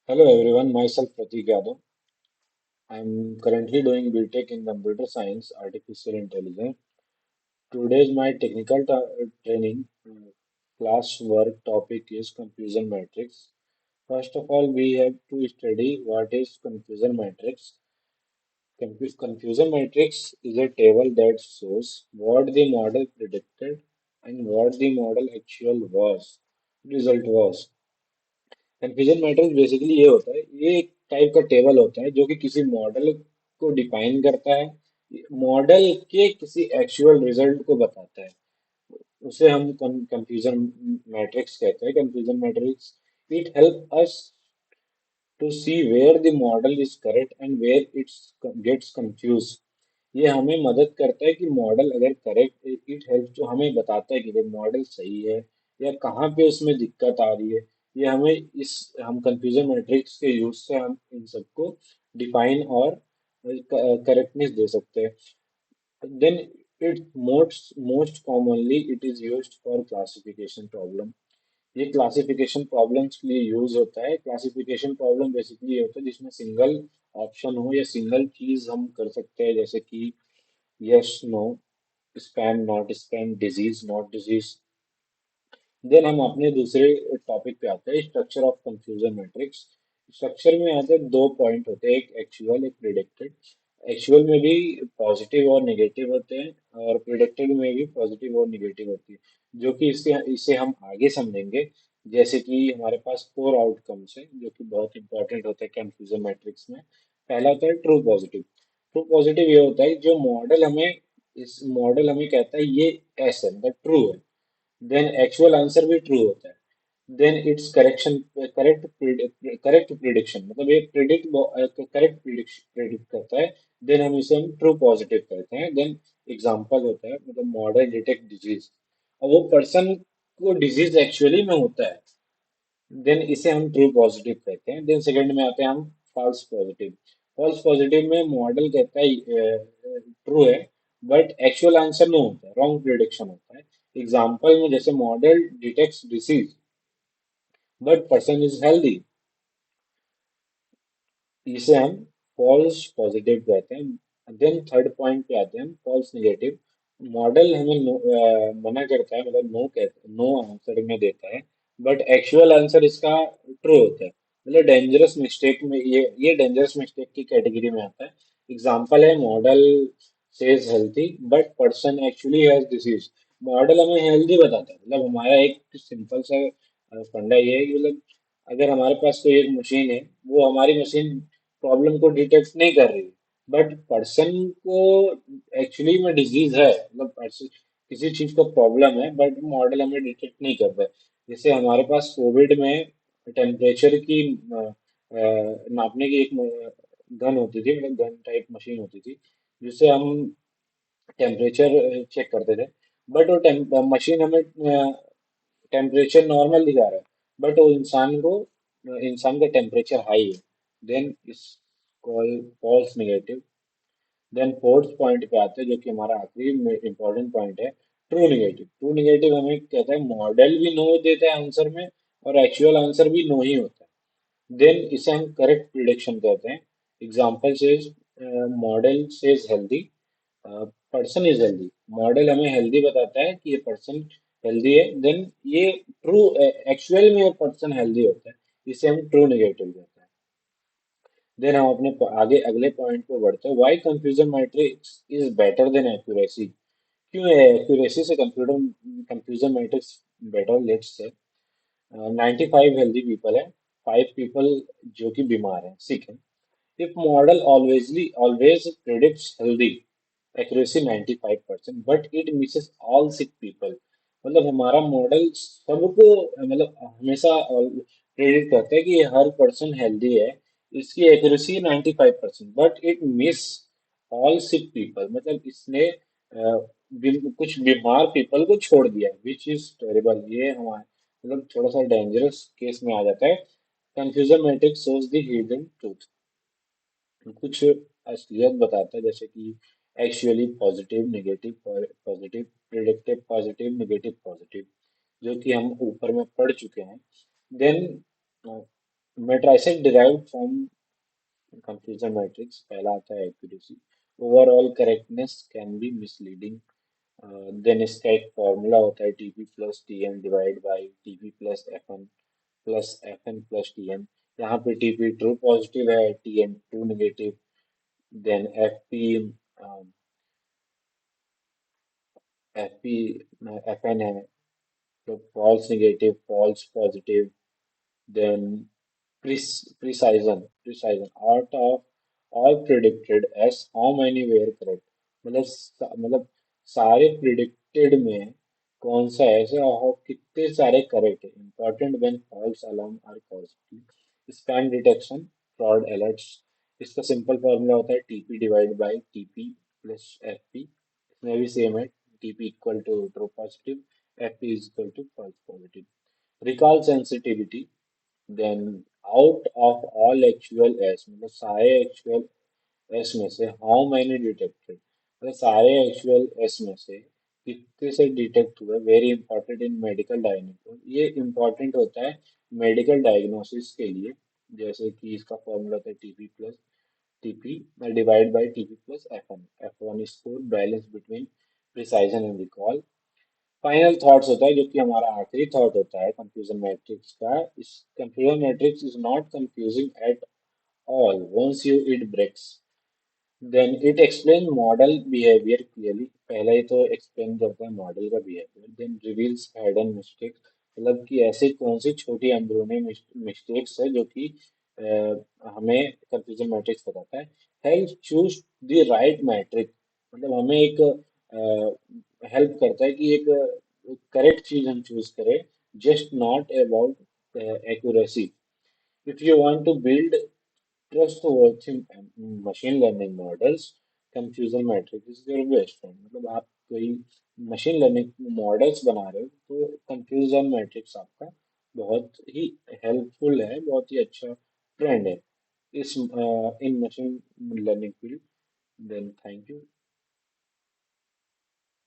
Hello everyone, myself Pratik Yadav. I'm currently doing BTech in Computer Science, Artificial Intelligence. Today's my technical training class work topic is confusion matrix. First of all, we have to study what is confusion matrix. Confusion matrix is a table that shows what the model predicted and what the model actual result was. Confusion matrix basically ये होता है, ये एक type का table होता है जो कि किसी मॉडल को डिफाइन करता है, मॉडल के किसी एक्चुअल रिजल्ट को बताता है। उसे हम कंफ्यूजन मैट्रिक्स कहते हैं। Confusion matrix it help us to see where the model is correct and where its gets confuse. ये हमें मदद करता है कि मॉडल अगर करेक्ट, इट हेल्प जो हमें बताता है कि वो मॉडल सही है या कहाँ पे उसमें दिक्कत आ रही है। ये हमें इस हम कंफ्यूजन मैट्रिक्स के यूज से हम इन सबको डिफाइन और करेक्टनेस दे सकते हैं। Then it most commonly it is used for classification problem. ये क्लासिफिकेशन प्रॉब्लम्स के लिए यूज होता है। क्लासिफिकेशन प्रॉब्लम बेसिकली ये होता है जिसमें सिंगल ऑप्शन हो या सिंगल चीज हम कर सकते हैं, जैसे कि yes no, spam not spam, disease not disease. Then हम अपने दूसरे टॉपिक पे आते हैं, structure of confusion matrix. Structure में आते हैं दो पॉइंट होते हैं, एक एक्चुअल एक प्रिडिक्टेड। एक्चुअल में भी पॉजिटिव और नेगेटिव होते हैं और प्रिडिक्टेड में भी पॉजिटिव और नेगेटिव होती है, जो कि इससे इसे हम आगे समझेंगे। जैसे कि हमारे पास फोर आउटकम्स है जो कि बहुत इंपॉर्टेंट होते हैं कंफ्यूजन मैट्रिक्स में। पहला होता है ट्रू पॉजिटिव। ट्रू पॉजिटिव ये होता है जो मॉडल हमें, इस मॉडल हमें कहता है ये ऐसा मतलब ट्रू है, देन एक्चुअल आंसर भी ट्रू होता है। Then it's correction, correct prediction मतलब ये करेक्ट प्रिडिक्ट करता है। देन हम इसे हम ट्रू पॉजिटिव कहते हैं। देन एग्जांपल होता है मतलब मॉडल डिटेक्ट डिजीज और वो पर्सन को डिजीज एक्चुअली में होता है, देन इसे हम ट्रू पॉजिटिव कहते हैं। देन सेकंड में आते हैं हम फॉल्स पॉजिटिव। फॉल्स पॉजिटिव में मॉडल कहता है ट्रू है बट एक्चुअल आंसर नहीं होता है, रॉन्ग प्रिडिक्शन होता है। एग्जाम्पल में जैसे model detects disease but person is healthy, इसे हम फॉल्स पॉजिटिव कहते हैं। देन थर्ड पॉइंट पे आते हैं हम फॉल्स निगेटिव। मॉडल हमें मना करता है मतलब नो कहता है, नो आंसर में देता है बट एक्चुअल आंसर इसका ट्रू होता है। मतलब डेंजरस मिस्टेक में ये डेंजरस मिस्टेक की कैटेगरी में आता है। एग्जाम्पल है model says healthy but person actually has disease. Model हमें हेल्दी बताता है, मतलब हमारा एक सिंपल सा फंडा ये है कि मतलब अगर हमारे पास कोई एक मशीन है, वो हमारी मशीन प्रॉब्लम को डिटेक्ट नहीं कर रही बट पर्सन को एक्चुअली में डिजीज है, मतलब किसी चीज का प्रॉब्लम है बट मॉडल हमें डिटेक्ट नहीं कर रहा है। जैसे हमारे पास कोविड में टेम्परेचर की नापने की एक गन होती थी, मतलब गन टाइप मशीन होती थी जिससे हम टेम्परेचर चेक करते थे। बट वो मशीन हमें टेम्परेचर नॉर्मल दिखा रहा है बट वो इंसान का टेम्परेचर हाई है। Then is call false negative. Then fourth point पे आते हैं जो कि हमारा आखिरी इंपॉर्टेंट पॉइंट है, ट्रू नेगेटिव। ट्रू नेगेटिव हमें कहता है मॉडल भी नो देता है आंसर में और एक्चुअल आंसर भी नो ही होता है। देन इसे हम करेक्ट प्रिडिक्शन कहते हैं। Example says model says healthy, person is healthy. Model हमें हेल्दी बताता है कि ये पर्सन हेल्दी है, देन ये ट्रू, एक्चुअल में ये पर्सन हेल्दी होता है, इसे हम ट्रू नेगेटिव कहते हैं। देन हम अपने आगे अगले पॉइंट पे बढ़ते हैं, why confusion matrix is better than accuracy. क्यों है एक्यूरेसी से confusion matrix better? Let's say 95 healthy people है, 5 पीपल जो कि बीमार हैं, सिक हैं। If model always predicts healthy, accuracy 95%, but it misses all sick people। मतलब हमारा मॉडल सबको मतलब हमेशा प्रेडिक्ट करता है कि हर पर्सन हेल्दी है, इसकी accuracy 95%, but it miss all sick people. मतलब इसने कुछ बीमार पीपल को छोड़ दिया, विच इज टेरेबल। ये हमारे मतलब थोड़ा सा डेंजरस केस में आ जाता है। Confusion matrix shows the hidden truth, कुछ असलियत बताता है, जैसे कि actually positive negative positive, predictive positive negative positive, जो कि हम ऊपर में पढ़ चुके हैं। Then matrices derived from confusion matrix. पहला आता है accuracy. Overall correctness can be misleading. Then इसका एक फॉर्मूला होता है TP plus T N divide by TP plus F N plus T N. यहाँ पे टीपी ट्रू पॉजिटिव है, T N true negative. Then F P F N है तो false negative, false positive. Then precision out of all predicted as how many were correct। मतलब सारे predicted में कौन सा ऐसा हो कितने सारे करेक्ट है। Important when false alarm are positive. Spam detection, fraud alerts. इसका सिंपल फॉर्मूला होता है TP divide by TP plus FP. इसमें भी सेम है, TP equal to true positive, FP is equal to false positive. Recall sensitivity, then out of all actual yes, मतलब सारे actual S में से हाउ मैनी डिटेक्टेड, मतलब सारे actual S में से कितने से डिटेक्ट हुए। Very important in medical diagnosis. ये इंपॉर्टेंट होता है मेडिकल डायग्नोसिस के लिए। जैसे कि इसका फॉर्मूला होता है TP divide by TP plus F one score balance between precision and recall. Final thoughts होता है जो कि हमारा आखिरी थॉट होता है कंफ्यूजन मैट्रिक्स का। इस confusion matrix is not confusing at all once you it breaks. Then it explain model behaviour clearly. पहला ही तो एक्सप्लेन करता है मॉडल का behaviour. Then reveals hidden mistakes, मतलब कि ऐसी कौन सी छोटी अंदरूनी मिस्टेक्स है जो कि हमें कंफ्यूजन मैट्रिक्स बताता है। Help choose the right metric, मतलब हमें एक हेल्प करता है कि एक करेक्ट चीज हम चूज करें। Just not about accuracy. If you want to build trustworthy machine learning models, confusion matrix is your best friend। मतलब आप कोई मशीन लर्निंग मॉडल्स बना रहे हो तो कंफ्यूजन मैट्रिक्स आपका बहुत ही हेल्पफुल है, बहुत ही अच्छा फ्रेंड है इस in machine learning field. Then thank you.